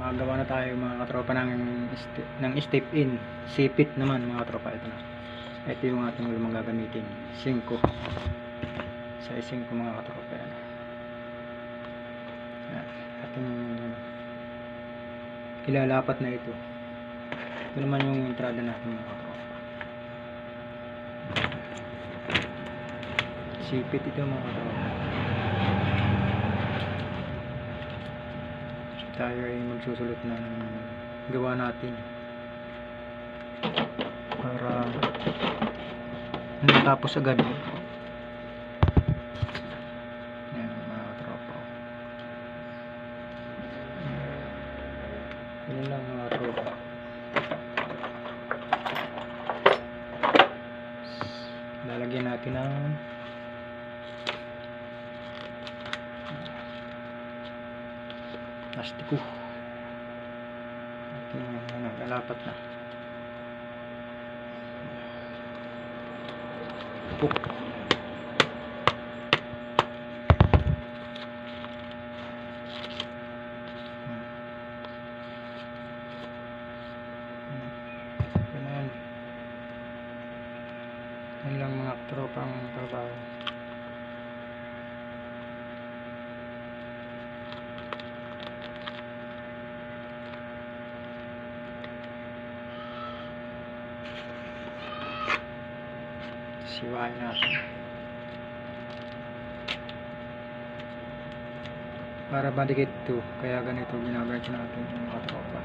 Magawa na tayo mga katropa ng step in. Sipit naman mga katropa. Ito na. Ito yung ating lumang gagamitin. 5. Size 5 mga katropa. Yan. Yan. Ating ilalapat na ito. Ito naman yung entrada natin mga katropa. Sipit ito mga katropa. Tayo ay magsusulot ng gawa natin para natapos agad. Yan mga tropa. Yun lang mga tropa. Lalagyan natin ng plastiko. Nagalapat na. Puk. Ganun. Yan lang mga tropang trabaho. Siwain natin para madikit ito, kaya ganito ginagamit natin yung mga tropa.